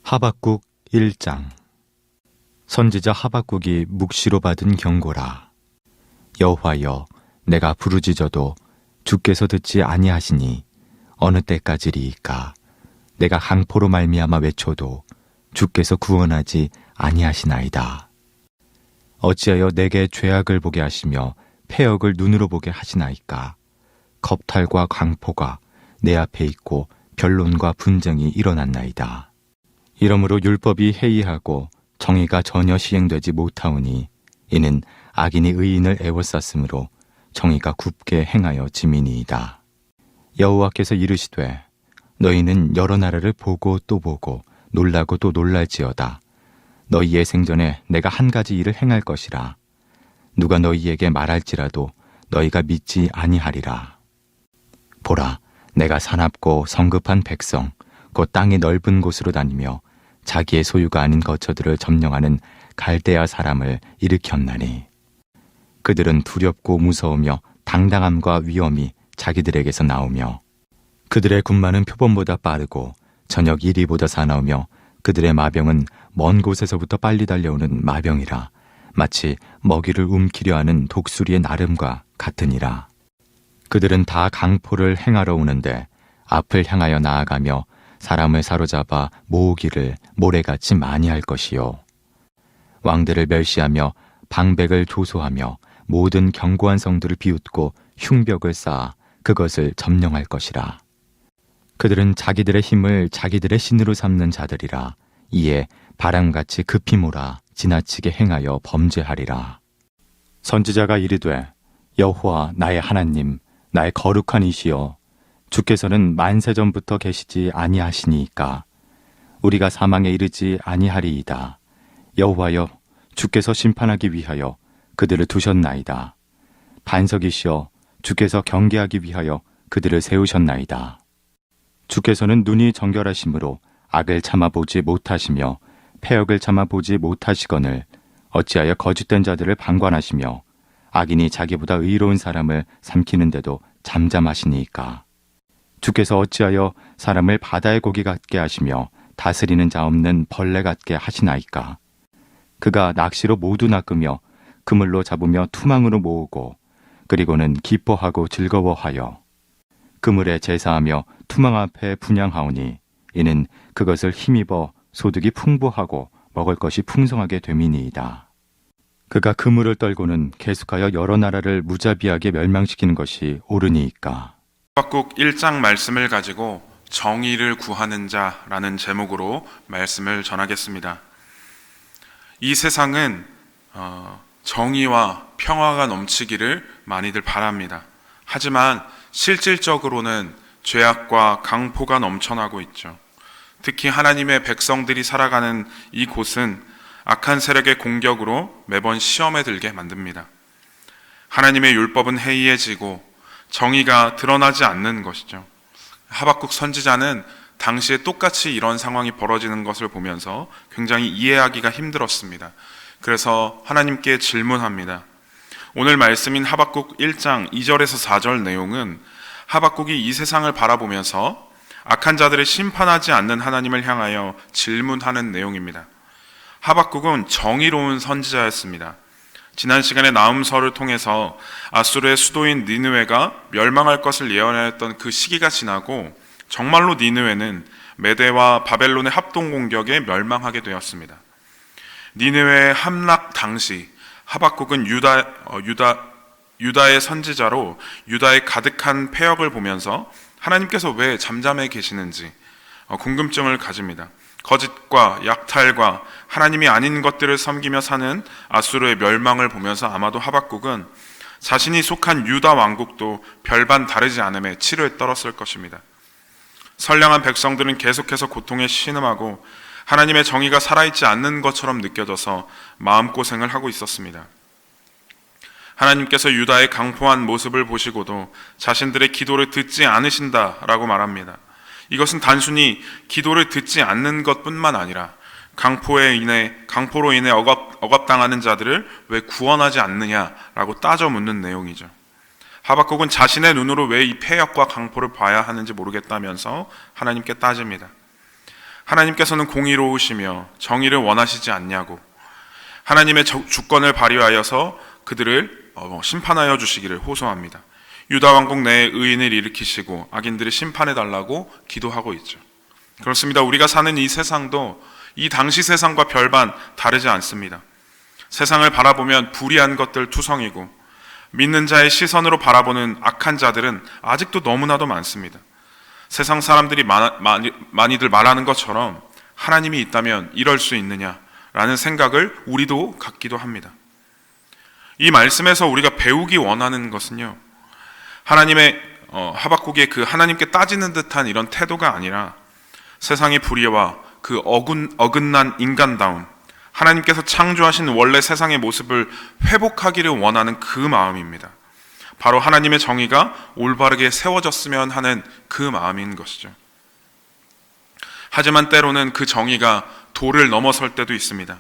하박국 1장. 선지자 하박국이 묵시로 받은 경고라. 여호와여, 내가 부르짖어도 주께서 듣지 아니하시니 어느 때까지리이까. 내가 강포로 말미암아 외쳐도 주께서 구원하지 아니하시나이다. 어찌하여 내게 죄악을 보게 하시며 패역을 눈으로 보게 하시나이까. 겁탈과 강포가 내 앞에 있고 변론과 분쟁이 일어났나이다. 이러므로 율법이 해이하고 정의가 전혀 시행되지 못하오니 이는 악인이 의인을 애워쌌으므로 정의가 굽게 행하여 짐이니이다. 여호와께서 이르시되 너희는 여러 나라를 보고 또 보고 놀라고 또 놀랄지어다. 너희의 생전에 내가 한 가지 일을 행할 것이라. 누가 너희에게 말할지라도 너희가 믿지 아니하리라. 보라, 내가 사납고 성급한 백성 곧 땅이 넓은 곳으로 다니며 자기의 소유가 아닌 거처들을 점령하는 갈대아 사람을 일으켰나니 그들은 두렵고 무서우며 당당함과 위엄이 자기들에게서 나오며 그들의 군마는 표범보다 빠르고 저녁 이리보다 사나우며 그들의 마병은 먼 곳에서부터 빨리 달려오는 마병이라 마치 먹이를 움키려 하는 독수리의 나름과 같으니라. 그들은 다 강포를 행하러 오는데 앞을 향하여 나아가며 사람을 사로잡아 모으기를 모래같이 많이 할 것이요. 왕들을 멸시하며 방백을 조소하며 모든 견고한 성들을 비웃고 흉벽을 쌓아 그것을 점령할 것이라. 그들은 자기들의 힘을 자기들의 신으로 삼는 자들이라. 이에 바람같이 급히 몰아 지나치게 행하여 범죄하리라. 선지자가 이르되 여호와 나의 하나님, 나의 거룩한 이시여, 주께서는 만세전부터 계시지 아니하시니이까. 우리가 사망에 이르지 아니하리이다. 여호와여, 주께서 심판하기 위하여 그들을 두셨나이다. 반석이시여, 주께서 경계하기 위하여 그들을 세우셨나이다. 주께서는 눈이 정결하심으로 악을 참아보지 못하시며 패역을 참아보지 못하시거늘 어찌하여 거짓된 자들을 방관하시며 악인이 자기보다 의로운 사람을 삼키는데도 잠잠하시니이까. 주께서 어찌하여 사람을 바다의 고기 같게 하시며 다스리는 자 없는 벌레 같게 하시나이까. 그가 낚시로 모두 낚으며 그물로 잡으며 투망으로 모으고 그리고는 기뻐하고 즐거워하여 그물에 제사하며 투망 앞에 분향하오니 이는 그것을 힘입어 소득이 풍부하고 먹을 것이 풍성하게 됨이니이다. 그가 그물을 떨고는 계속하여 여러 나라를 무자비하게 멸망시키는 것이 옳으니이까. 하박국 1장 말씀을 가지고 정의를 구하는 자라는 제목으로 말씀을 전하겠습니다. 이 세상은 정의와 평화가 넘치기를 많이들 바랍니다. 하지만 실질적으로는 죄악과 강포가 넘쳐나고 있죠. 특히 하나님의 백성들이 살아가는 이 곳은 악한 세력의 공격으로 매번 시험에 들게 만듭니다. 하나님의 율법은 해이해지고 정의가 드러나지 않는 것이죠. 하박국 선지자는 당시에 똑같이 이런 상황이 벌어지는 것을 보면서 굉장히 이해하기가 힘들었습니다. 그래서 하나님께 질문합니다. 오늘 말씀인 하박국 1장 2절에서 4절 내용은 하박국이 이 세상을 바라보면서 악한 자들을 심판하지 않는 하나님을 향하여 질문하는 내용입니다. 하박국은 정의로운 선지자였습니다. 지난 시간에 나훔서를 통해서 아수르의 수도인 니느웨가 멸망할 것을 예언하였던 그 시기가 지나고 정말로 니느웨는 메대와 바벨론의 합동 공격에 멸망하게 되었습니다. 니느웨의 함락 당시 하박국은 유다의 선지자로 유다의 가득한 패역을 보면서 하나님께서 왜 잠잠해 계시는지 궁금증을 가집니다. 거짓과 약탈과 하나님이 아닌 것들을 섬기며 사는 아수르의 멸망을 보면서 아마도 하박국은 자신이 속한 유다 왕국도 별반 다르지 않음에 치를 떨었을 것입니다. 선량한 백성들은 계속해서 고통에 신음하고 하나님의 정의가 살아있지 않는 것처럼 느껴져서 마음고생을 하고 있었습니다. 하나님께서 유다의 강포한 모습을 보시고도 자신들의 기도를 듣지 않으신다라고 말합니다. 이것은 단순히 기도를 듣지 않는 것뿐만 아니라 강포로 인해 억압당하는 자들을 왜 구원하지 않느냐라고 따져 묻는 내용이죠. 하박국은 자신의 눈으로 왜 이 패역과 강포를 봐야 하는지 모르겠다면서 하나님께 따집니다. 하나님께서는 공의로우시며 정의를 원하시지 않냐고, 하나님의 주권을 발휘하여서 그들을 심판하여 주시기를 호소합니다. 유다 왕국 내에 의인을 일으키시고 악인들을 심판해 달라고 기도하고 있죠. 그렇습니다. 우리가 사는 이 세상도 이 당시 세상과 별반 다르지 않습니다. 세상을 바라보면 불의한 것들 투성이고 믿는 자의 시선으로 바라보는 악한 자들은 아직도 너무나도 많습니다. 세상 사람들이 많이들 말하는 것처럼 하나님이 있다면 이럴 수 있느냐라는 생각을 우리도 갖기도 합니다. 이 말씀에서 우리가 배우기 원하는 것은요, 하나님의 하박국의 그 하나님께 따지는 듯한 이런 태도가 아니라 세상의 불의와 그 어긋난 인간다움, 하나님께서 창조하신 원래 세상의 모습을 회복하기를 원하는 그 마음입니다. 바로 하나님의 정의가 올바르게 세워졌으면 하는 그 마음인 것이죠. 하지만 때로는 그 정의가 도를 넘어설 때도 있습니다.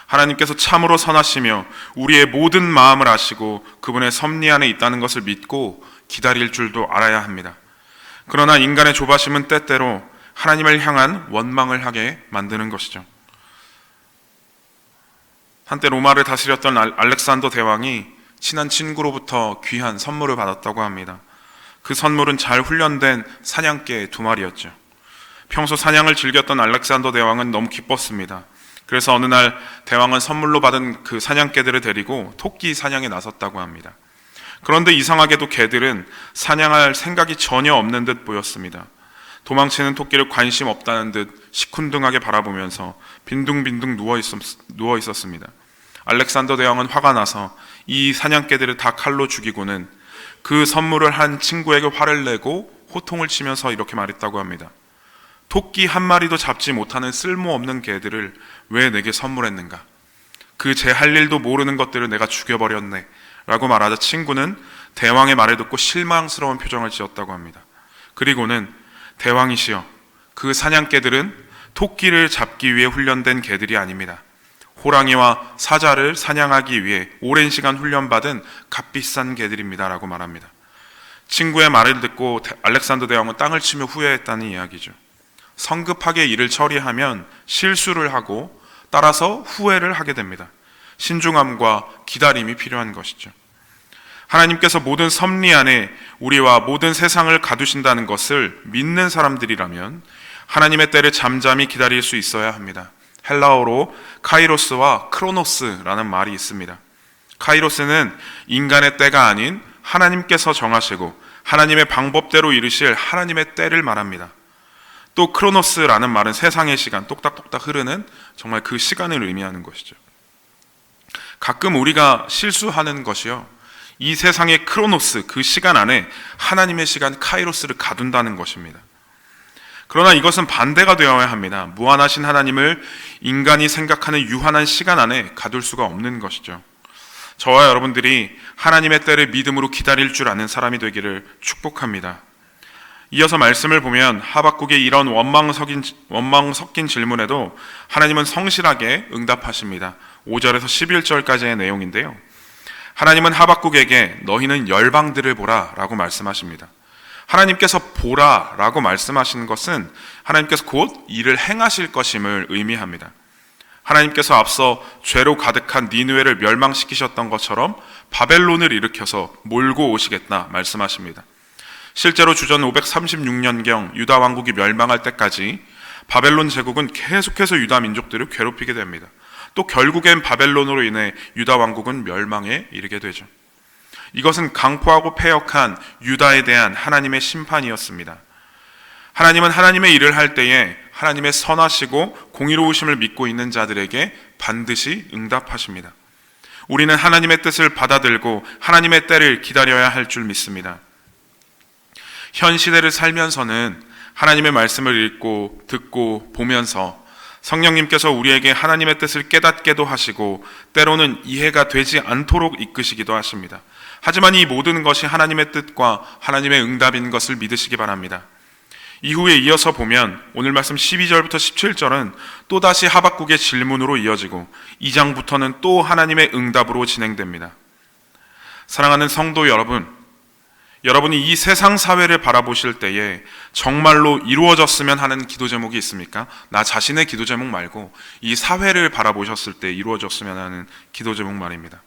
하나님께서 참으로 선하시며 우리의 모든 마음을 아시고 그분의 섭리 안에 있다는 것을 믿고 기다릴 줄도 알아야 합니다. 그러나 인간의 조바심은 때때로 하나님을 향한 원망을 하게 만드는 것이죠. 한때 로마를 다스렸던 알렉산더 대왕이 친한 친구로부터 귀한 선물을 받았다고 합니다. 그 선물은 잘 훈련된 사냥개 2마리였죠. 평소 사냥을 즐겼던 알렉산더 대왕은 너무 기뻤습니다. 그래서 어느 날 대왕은 선물로 받은 그 사냥개들을 데리고 토끼 사냥에 나섰다고 합니다. 그런데 이상하게도 개들은 사냥할 생각이 전혀 없는 듯 보였습니다. 도망치는 토끼를 관심 없다는 듯 시큰둥하게 바라보면서 빈둥빈둥 누워 있었습니다. 알렉산더 대왕은 화가 나서 이 사냥개들을 다 칼로 죽이고는 그 선물을 한 친구에게 화를 내고 호통을 치면서 이렇게 말했다고 합니다. 토끼 한 마리도 잡지 못하는 쓸모없는 개들을 왜 내게 선물했는가? 그 제 할 일도 모르는 것들을 내가 죽여버렸네 라고 말하자 친구는 대왕의 말을 듣고 실망스러운 표정을 지었다고 합니다. 그리고는 대왕이시여, 그 사냥개들은 토끼를 잡기 위해 훈련된 개들이 아닙니다. 호랑이와 사자를 사냥하기 위해 오랜 시간 훈련받은 값비싼 개들입니다 라고 말합니다. 친구의 말을 듣고 알렉산더 대왕은 땅을 치며 후회했다는 이야기죠. 성급하게 일을 처리하면 실수를 하고 따라서 후회를 하게 됩니다. 신중함과 기다림이 필요한 것이죠. 하나님께서 모든 섭리 안에 우리와 모든 세상을 가두신다는 것을 믿는 사람들이라면 하나님의 때를 잠잠히 기다릴 수 있어야 합니다. 헬라어로 카이로스와 크로노스라는 말이 있습니다. 카이로스는 인간의 때가 아닌 하나님께서 정하시고 하나님의 방법대로 이루실 하나님의 때를 말합니다. 또 크로노스라는 말은 세상의 시간, 똑딱똑딱 흐르는 정말 그 시간을 의미하는 것이죠. 가끔 우리가 실수하는 것이요, 이 세상의 크로노스, 그 시간 안에 하나님의 시간 카이로스를 가둔다는 것입니다. 그러나 이것은 반대가 되어야 합니다. 무한하신 하나님을 인간이 생각하는 유한한 시간 안에 가둘 수가 없는 것이죠. 저와 여러분들이 하나님의 때를 믿음으로 기다릴 줄 아는 사람이 되기를 축복합니다. 이어서 말씀을 보면 하박국의 이런 원망 섞인 질문에도 하나님은 성실하게 응답하십니다. 5절에서 11절까지의 내용인데요. 하나님은 하박국에게 너희는 열방들을 보라 라고 말씀하십니다. 하나님께서 보라 라고 말씀하시는 것은 하나님께서 곧 일을 행하실 것임을 의미합니다. 하나님께서 앞서 죄로 가득한 니느웨를 멸망시키셨던 것처럼 바벨론을 일으켜서 몰고 오시겠다 말씀하십니다. 실제로 주전 536년경 유다 왕국이 멸망할 때까지 바벨론 제국은 계속해서 유다 민족들을 괴롭히게 됩니다. 또 결국엔 바벨론으로 인해 유다 왕국은 멸망에 이르게 되죠. 이것은 강포하고 패역한 유다에 대한 하나님의 심판이었습니다. 하나님은 하나님의 일을 할 때에 하나님의 선하시고 공의로우심을 믿고 있는 자들에게 반드시 응답하십니다. 우리는 하나님의 뜻을 받아들고 하나님의 때를 기다려야 할 줄 믿습니다. 현 시대를 살면서는 하나님의 말씀을 읽고 듣고 보면서 성령님께서 우리에게 하나님의 뜻을 깨닫게도 하시고 때로는 이해가 되지 않도록 이끄시기도 하십니다. 하지만 이 모든 것이 하나님의 뜻과 하나님의 응답인 것을 믿으시기 바랍니다. 이후에 이어서 보면 오늘 말씀 12절부터 17절은 또다시 하박국의 질문으로 이어지고 2장부터는 또 하나님의 응답으로 진행됩니다. 사랑하는 성도 여러분, 여러분이 이 세상 사회를 바라보실 때에 정말로 이루어졌으면 하는 기도 제목이 있습니까? 나 자신의 기도 제목 말고 이 사회를 바라보셨을 때 이루어졌으면 하는 기도 제목 말입니다.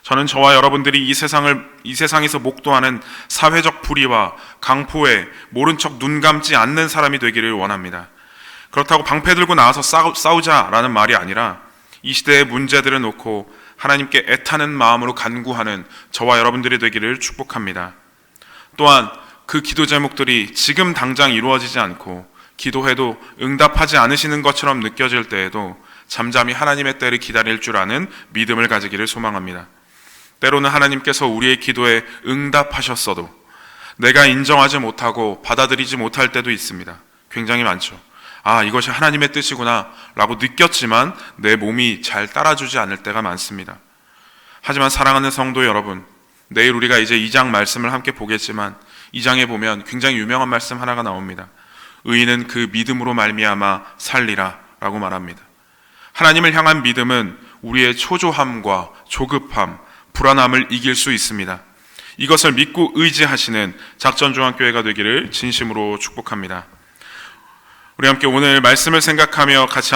저는 저와 여러분들이 이 세상에서 목도하는 사회적 불의와 강포에 모른 척 눈 감지 않는 사람이 되기를 원합니다. 그렇다고 방패 들고 나와서 싸우자라는 말이 아니라 이 시대의 문제들을 놓고 하나님께 애타는 마음으로 간구하는 저와 여러분들이 되기를 축복합니다. 또한 그 기도 제목들이 지금 당장 이루어지지 않고 기도해도 응답하지 않으시는 것처럼 느껴질 때에도 잠잠히 하나님의 때를 기다릴 줄 아는 믿음을 가지기를 소망합니다. 때로는 하나님께서 우리의 기도에 응답하셨어도 내가 인정하지 못하고 받아들이지 못할 때도 있습니다. 굉장히 많죠. 이것이 하나님의 뜻이구나 라고 느꼈지만 내 몸이 잘 따라주지 않을 때가 많습니다. 하지만 사랑하는 성도 여러분, 내일 우리가 이제 2장 말씀을 함께 보겠지만 2장에 보면 굉장히 유명한 말씀 하나가 나옵니다. 의인은 그 믿음으로 말미암아 살리라 라고 말합니다. 하나님을 향한 믿음은 우리의 초조함과 조급함, 불안함을 이길 수 있습니다. 이것을 믿고 의지하시는 작전중앙교회가 되기를 진심으로 축복합니다. 우리 함께 오늘 말씀을 생각하며 같이